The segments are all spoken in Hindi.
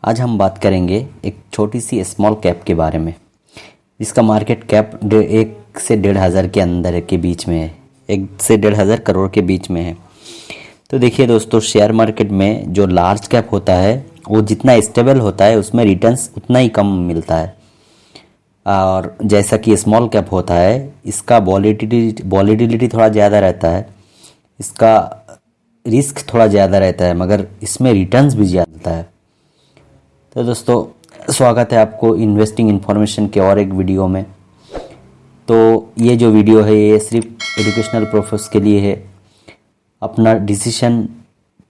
आज हम बात करेंगे एक छोटी सी स्मॉल कैप के बारे में। इसका मार्केट कैप 1 से 1,500 के अंदर के बीच में है, 1 से 1,500 करोड़ के बीच में है। तो देखिए दोस्तों, शेयर मार्केट में जो लार्ज कैप होता है वो जितना स्टेबल होता है उसमें रिटर्न्स उतना ही कम मिलता है, और जैसा कि स्मॉल कैप होता है इसका वॉलीटिलिटी थोड़ा ज़्यादा रहता है, इसका रिस्क थोड़ा ज़्यादा रहता है, मगर इसमें रिटर्न्स भी ज़्यादा है। तो दोस्तों, स्वागत है आपको इन्वेस्टिंग इन्फॉर्मेशन के और एक वीडियो में। तो ये जो वीडियो है ये सिर्फ एजुकेशनल पर्पस के लिए है। अपना डिसीजन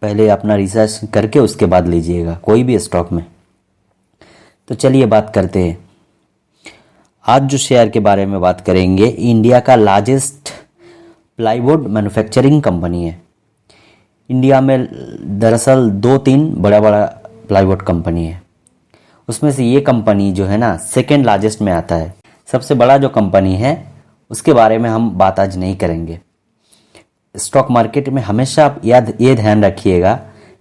पहले अपना रिसर्च करके उसके बाद लीजिएगा कोई भी स्टॉक में। तो चलिए बात करते हैं। आज जो शेयर के बारे में बात करेंगे, इंडिया का लार्जेस्ट प्लाईवुड मैन्युफैक्चरिंग कंपनी है। इंडिया में दरअसल 2-3 बड़ा प्लाईवुड कंपनी है, उसमें से ये कंपनी जो है ना सेकेंड लार्जेस्ट में आता है। सबसे बड़ा जो कंपनी है उसके बारे में हम बात आज नहीं करेंगे। स्टॉक मार्केट में हमेशा आप ये ध्यान रखिएगा,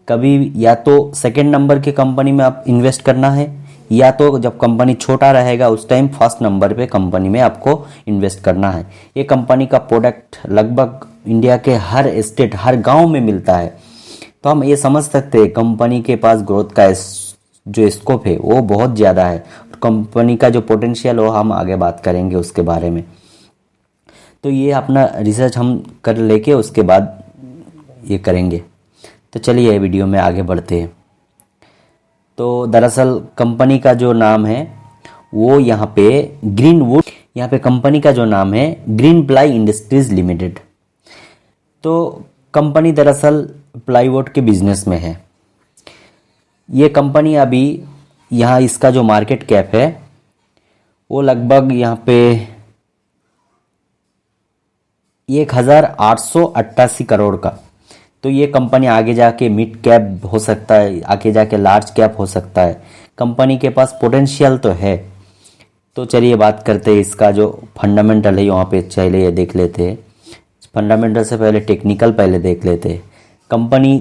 कभी या तो सेकेंड नंबर के कंपनी में आप इन्वेस्ट करना है, या तो जब कंपनी छोटा रहेगा उस टाइम फर्स्ट नंबर पे कंपनी में आपको इन्वेस्ट करना है। ये कंपनी का प्रोडक्ट लगभग इंडिया के हर स्टेट हर गांव में मिलता है। तो हम ये समझ सकते हैं कंपनी के पास ग्रोथ का जो स्कोप है वो बहुत ज़्यादा है। कंपनी का जो पोटेंशियल हो हम आगे बात करेंगे उसके बारे में। तो ये अपना रिसर्च हम कर लेके उसके बाद ये करेंगे। तो चलिए वीडियो में आगे बढ़ते हैं। तो दरअसल कंपनी का जो नाम है वो यहाँ पे ग्रीनवुड, यहाँ पे कंपनी का जो नाम है ग्रीन प्लाई इंडस्ट्रीज लिमिटेड। तो कंपनी दरअसल प्लाईवुड के बिजनेस में है। ये कंपनी अभी यहाँ इसका जो मार्केट कैप है वो लगभग यहाँ पे 1,888 करोड़ का। तो ये कंपनी आगे जाके मिड कैप हो सकता है, आगे जाके लार्ज कैप हो सकता है। कंपनी के पास पोटेंशियल तो है। तो चलिए बात करते हैं इसका जो फंडामेंटल है यहाँ पे। चलिए देख लेते हैं फंडामेंटल से पहले टेक्निकल पहले देख लेते हैं। कंपनी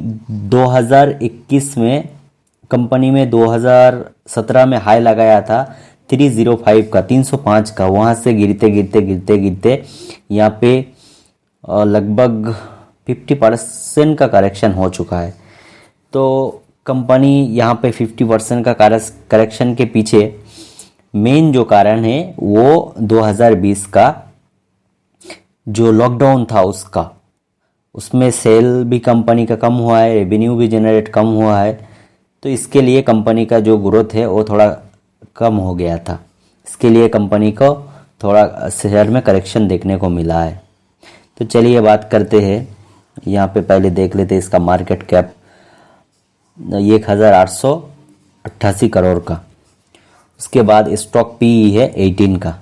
2021 में, कंपनी में 2017 में हाई लगाया था 305 का, 305 का। वहाँ से गिरते यहाँ पे लगभग 50% का करेक्शन हो चुका है। तो कंपनी यहाँ पे 50% का करेक्शन के पीछे मेन जो कारण है वो 2020 का जो लॉकडाउन था उसमें सेल भी कंपनी का कम हुआ है, रेवेन्यू भी जनरेट कम हुआ है। तो इसके लिए कंपनी का जो ग्रोथ है वो थोड़ा कम हो गया था। इसके लिए कंपनी को थोड़ा शेयर में करेक्शन देखने को मिला है। तो चलिए बात करते हैं। यहाँ पे पहले देख लेते हैं इसका मार्केट कैप 1,888 करोड़ का। उसके बाद स्टॉक पीई है 18 का।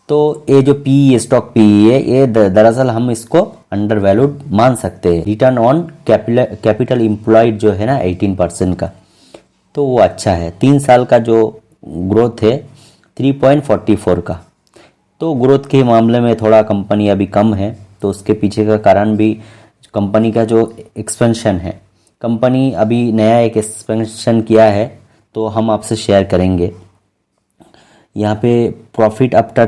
तो ये जो पीई स्टॉक पीई है ये दरअसल हम इसको अंडर वैल्यूड मान सकते हैं। रिटर्न ऑन कैपिटल एम्प्लॉयड जो है ना 18% का, तो वो अच्छा है। 3 साल का जो ग्रोथ है 3.44 का। तो ग्रोथ के मामले में थोड़ा कंपनी अभी कम है, तो उसके पीछे का कारण भी कंपनी का जो एक्सपेंशन है। कंपनी अभी नया एक एक्सपेंशन किया है, तो हम आपसे शेयर करेंगे। यहाँ पे प्रॉफिट आफ्टर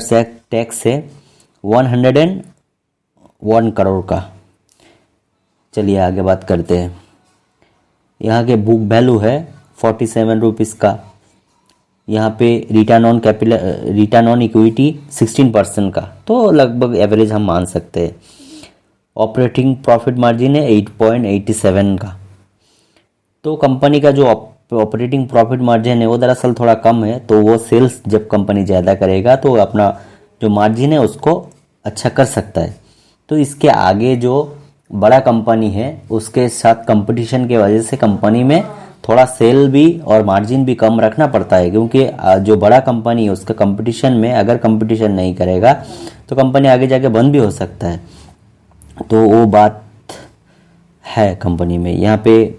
टैक्स है 101 करोड़ का। चलिए आगे बात करते हैं। यहाँ के बुक वैल्यू है 47 रुपीज़ का। यहाँ पे रिटर्न ऑन इक्विटी 16% का, तो लगभग एवरेज हम मान सकते हैं। ऑपरेटिंग प्रॉफिट मार्जिन है 8.87 का। तो कंपनी का जो ऑपरेटिंग प्रॉफिट मार्जिन है वो दरअसल थोड़ा कम है। तो वो सेल्स जब कंपनी ज़्यादा करेगा तो अपना जो मार्जिन है उसको अच्छा कर सकता है। तो इसके आगे जो बड़ा कंपनी है उसके साथ कंपटीशन के वजह से कंपनी में थोड़ा सेल भी और मार्जिन भी कम रखना पड़ता है, क्योंकि जो बड़ा कंपनी है उसका कंपटीशन में अगर कंपटीशन नहीं करेगा तो कंपनी आगे जाके बंद भी हो सकता है। तो वो बात है कंपनी में। यहाँ पे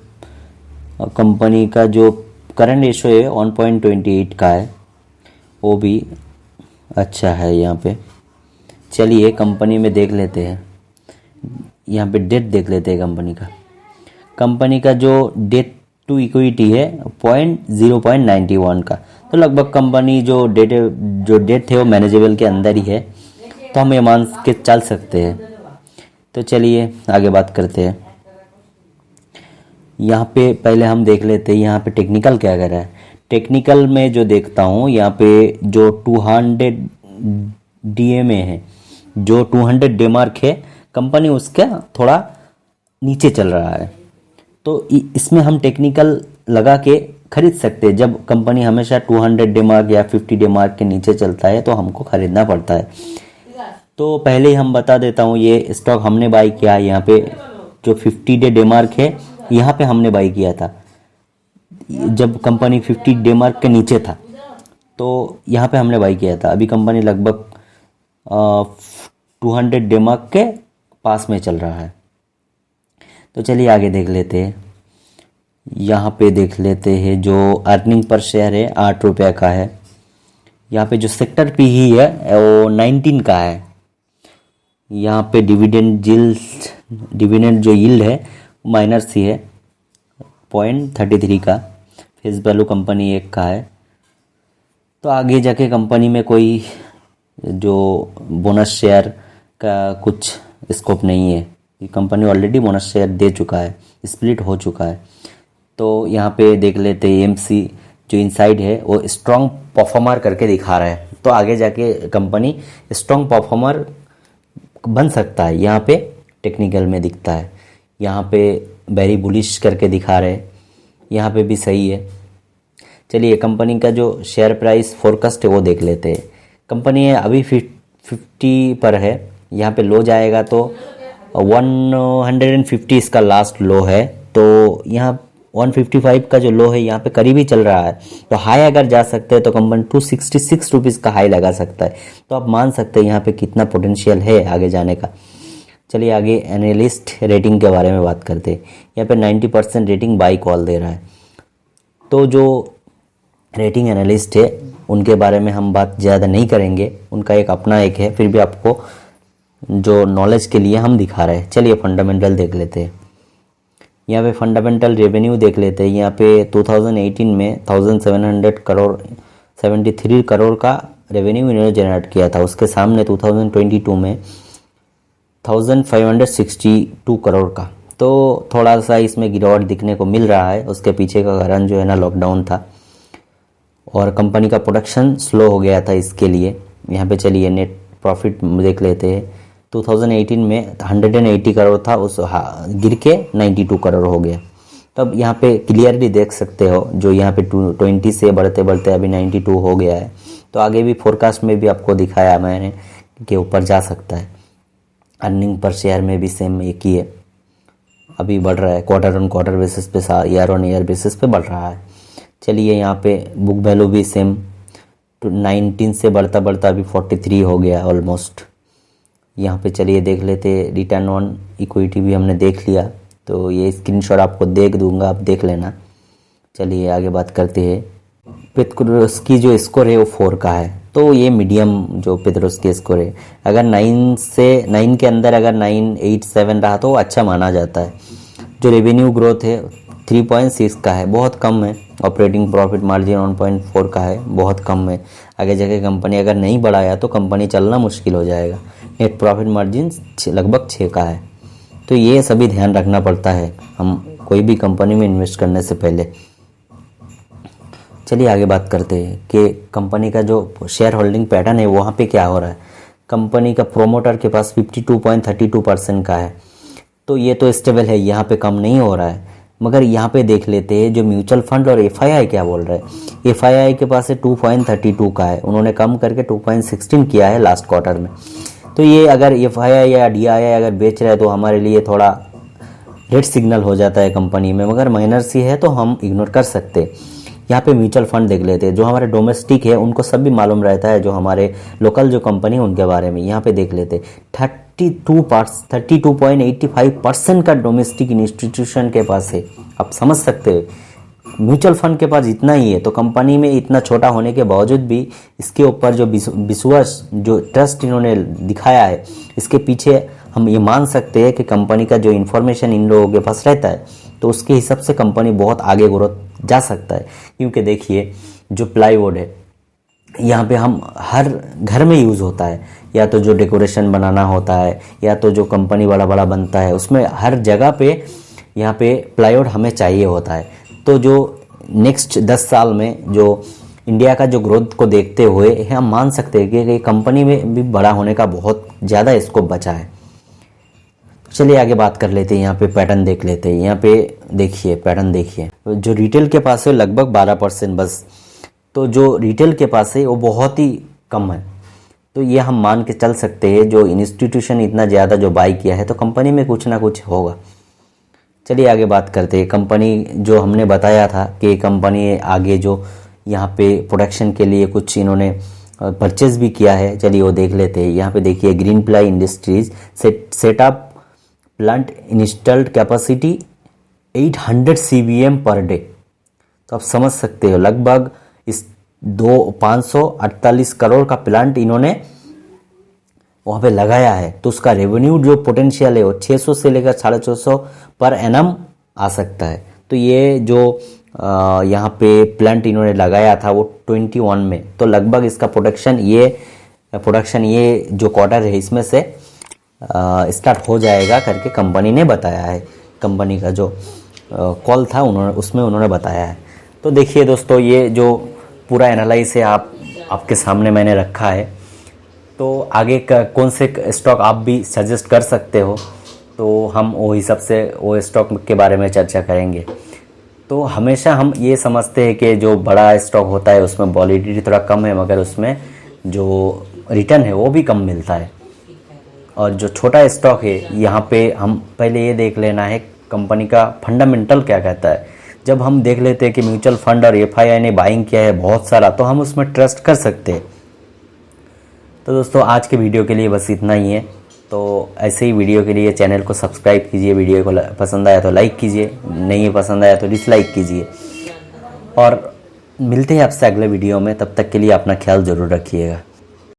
कंपनी का जो करंट रेशो है 1.28 का है, वो भी अच्छा है यहाँ पे। चलिए कंपनी में देख लेते हैं। यहाँ पे डेट देख लेते हैं कंपनी का जो डेट टू इक्विटी है 0.91 का। तो लगभग कंपनी जो डेट है वो मैनेजेबल के अंदर ही है, तो हम ये मान के चल सकते हैं। तो चलिए आगे बात करते हैं। यहाँ पे पहले हम देख लेते हैं यहाँ पे टेक्निकल क्या कर रहा है। टेक्निकल में जो देखता हूँ यहाँ पे जो 200 DMA है, जो 200 डेमार्क है, कंपनी उसका थोड़ा नीचे चल रहा है। तो इसमें हम टेक्निकल लगा के खरीद सकते हैं। जब कंपनी हमेशा 200 डेमार्क या 50 डेमार्क के नीचे चलता है तो हमको खरीदना पड़ता है। तो पहले ही हम बता देता हूँ, ये स्टॉक हमने बाई किया है। यहाँ पे जो 50 डे डेमार्क है, यहाँ पे हमने बाई किया था जब कंपनी 50 डेमार्क के नीचे था, तो यहाँ पे हमने बाई किया था। अभी कंपनी लगभग 200 डेमार्क के पास में चल रहा है। तो चलिए आगे देख लेते हैं। यहाँ पे देख लेते हैं जो अर्निंग पर शेयर है 8 रुपये का है। यहाँ पे जो सेक्टर पी ही है वो 19 का है। यहाँ पे डिविडेंड जो यील्ड है माइनर सी है 0.33 का। फेस वैल्यू कंपनी 1 का है। तो आगे जाके कंपनी में कोई जो बोनस शेयर का कुछ स्कोप नहीं है। ये कंपनी ऑलरेडी बोनस शेयर दे चुका है, स्प्लिट हो चुका है। तो यहाँ पे देख लेते हैं एएमसी जो इनसाइड है वो स्ट्रॉन्ग परफॉर्मर करके दिखा रहा है। तो आगे जाके कंपनी स्ट्रॉन्ग परफॉर्मर बन सकता है। यहाँ पे टेक्निकल में दिखता है, यहाँ पे वेरी बुलिश करके दिखा रहे, यहाँ पे भी सही है। चलिए कंपनी का जो शेयर प्राइस फोरकास्ट है वो देख लेते हैं। कंपनी है अभी 50 पर है। यहाँ पे लो जाएगा तो 150 इसका लास्ट लो है। तो यहाँ 155 का जो लो है यहाँ पे करीब ही चल रहा है। तो हाई अगर जा सकते हैं तो कंपनी 266 रुपीज़ का हाई लगा सकता है। तो आप मान सकते हैं यहाँ पे कितना पोटेंशियल है आगे जाने का। चलिए आगे एनालिस्ट रेटिंग के बारे में बात करते हैं। यहाँ पे 90% रेटिंग बाई कॉल दे रहा है। तो जो रेटिंग एनालिस्ट है उनके बारे में हम बात ज़्यादा नहीं करेंगे, उनका एक अपना एक है, फिर भी आपको जो नॉलेज के लिए हम दिखा रहे हैं। चलिए फंडामेंटल देख लेते हैं। यहाँ पे फंडामेंटल रेवेन्यू देख लेते हैं। यहाँ पे 2018 में 73 करोड़ का रेवेन्यू इन्होंने जनरेट किया था। उसके सामने 2022 में 1562 करोड़ का। तो थोड़ा सा इसमें गिरावट दिखने को मिल रहा है। उसके पीछे का कारण जो है ना लॉकडाउन था और कंपनी का प्रोडक्शन स्लो हो गया था इसके लिए। यहाँ पे चलिए नेट प्रॉफिट देख लेते हैं। 2018 में 180 करोड़ था, उस गिर के 92 करोड़ हो गया। तो अब यहाँ पे क्लियरली देख सकते हो जो यहाँ पे 20 से बढ़ते बढ़ते अभी 92 हो गया है। तो आगे भी फोरकास्ट में भी आपको दिखाया मैंने कि ऊपर जा सकता है। अर्निंग पर शेयर में भी सेम एक ही है, अभी बढ़ रहा है। क्वार्टर ऑन क्वार्टर बेसिस पे, ईयर ऑन ईयर बेसिस पे बढ़ रहा है। चलिए यहाँ पे बुक वैल्यू भी सेम 19 से बढ़ता बढ़ता अभी 43 हो गया ऑलमोस्ट। यहाँ पे चलिए देख लेते, रिटर्न ऑन इक्विटी भी हमने देख लिया। तो ये स्क्रीनशॉट आपको देख दूंगा, आप देख लेना। चलिए आगे बात करते हैं। पेट्रोस्की जो स्कोर है वो 4 का है। तो ये मीडियम जो पेट्रोस्की स्कोर है, अगर 9 के अंदर अगर 987 रहा तो अच्छा माना जाता है। जो रेवेन्यू ग्रोथ है 3.6 का है, बहुत कम है। ऑपरेटिंग प्रॉफिट मार्जिन 1.4 का है, बहुत कम है। आगे जाके कंपनी अगर नहीं बढ़ाया तो कंपनी चलना मुश्किल हो जाएगा। नेट प्रॉफिट मार्जिन लगभग 6 का है। तो ये सभी ध्यान रखना पड़ता है हम कोई भी कंपनी में इन्वेस्ट करने से पहले। चलिए आगे बात करते हैं कि कंपनी का जो शेयर होल्डिंग पैटर्न है वहाँ पे क्या हो रहा है। कंपनी का प्रोमोटर के पास 52.32% का है। तो ये तो स्टेबल है, यहाँ पे कम नहीं हो रहा है। मगर यहाँ पे देख लेते हैं जो म्यूचुअल फंड और एफआईआई क्या बोल रहे हैं। एफआईआई के पास है 2.32 का है, उन्होंने कम करके 2.16 किया है लास्ट क्वार्टर में। तो ये अगर एफआईआई या डीआईआई अगर बेच रहे हैं तो हमारे लिए थोड़ा रेड सिग्नल हो जाता है कंपनी में, मगर माइनर सी है तो हम इग्नोर कर सकते हैं। यहाँ पे म्यूचुअल फंड देख लेते हैं। जो हमारे डोमेस्टिक है उनको सब भी मालूम रहता है, जो हमारे लोकल जो कंपनी है उनके बारे में। यहाँ पे देख लेते हैं 32.85% का डोमेस्टिक इंस्टीट्यूशन के पास है। आप समझ सकते हो म्यूचुअल फंड के पास इतना ही है। तो कंपनी में इतना छोटा होने के बावजूद भी इसके ऊपर जो विश्वास, जो ट्रस्ट इन्होंने दिखाया है, इसके पीछे हम ये मान सकते हैं कि कंपनी का जो इन्फॉर्मेशन इन लोगों के पास रहता है तो उसके हिसाब से कंपनी बहुत आगे ग्रोथ जा सकता है। क्योंकि देखिए जो प्लाईवुड है यहाँ पे हम हर घर में यूज़ होता है, या तो जो डेकोरेशन बनाना होता है या तो जो कंपनी बड़ा बड़ा बनता है उसमें हर जगह पे यहाँ पे प्लाईवुड हमें चाहिए होता है। तो जो नेक्स्ट 10 साल में जो इंडिया का जो ग्रोथ को देखते हुए हम मान सकते हैं कि कंपनी में भी बड़ा होने का बहुत ज़्यादा स्कोप बचा है। चलिए आगे बात कर लेते हैं, यहाँ पे पैटर्न देख लेते हैं। यहाँ पे देखिए पैटर्न देखिए, जो रिटेल के पास है लगभग 12% बस, तो जो रिटेल के पास है वो बहुत ही कम है। तो ये हम मान के चल सकते हैं जो इंस्टीट्यूशन इतना ज़्यादा जो बाई किया है तो कंपनी में कुछ ना कुछ होगा। चलिए आगे बात करते हैं। कंपनी जो हमने बताया था कि कंपनी आगे जो यहाँ पे प्रोडक्शन के लिए कुछ इन्होंने परचेज भी किया है, चलिए वो देख लेते हैं। यहाँ पे देखिए green ply industries setup plant installed capacity 800 CBM per day. तो आप समझ सकते हो लगभग इस 548 करोड़ का प्लांट इन्होंने वहाँ पे लगाया है। तो उसका रेवेन्यू जो पोटेंशियल है वो 600 से लेकर 650 पर एनम आ सकता है। तो ये जो यहाँ पे प्लांट इन्होंने लगाया था वो 21 में, तो लगभग इसका प्रोडक्शन ये जो क्वार्टर है इसमें से स्टार्ट हो जाएगा करके कंपनी ने बताया है। कंपनी का जो कॉल था उसमें उन्होंने बताया है। तो देखिए दोस्तों ये जो पूरा एनालाइज है आपके सामने मैंने रखा है। तो आगे का कौन से स्टॉक आप भी सजेस्ट कर सकते हो, तो हम वो हिसाब से वो स्टॉक के बारे में चर्चा करेंगे। तो हमेशा हम ये समझते हैं कि जो बड़ा स्टॉक होता है उसमें वॉलिडिटी थोड़ा कम है, मगर उसमें जो रिटर्न है वो भी कम मिलता है। और जो छोटा स्टॉक है यहाँ पे हम पहले ये देख लेना है कंपनी का फंडामेंटल क्या कहता है। जब हम देख लेते हैं कि म्यूचुअल फंड और FII ने बाइंग किया है बहुत सारा, तो हम उसमें ट्रस्ट कर सकते हैं। तो दोस्तों आज के वीडियो के लिए बस इतना ही है। तो ऐसे ही वीडियो के लिए चैनल को सब्सक्राइब कीजिए, वीडियो को पसंद आया तो लाइक कीजिए, नहीं पसंद आया तो डिसलाइक कीजिए। और मिलते हैं आपसे अगले वीडियो में, तब तक के लिए अपना ख्याल ज़रूर रखिएगा।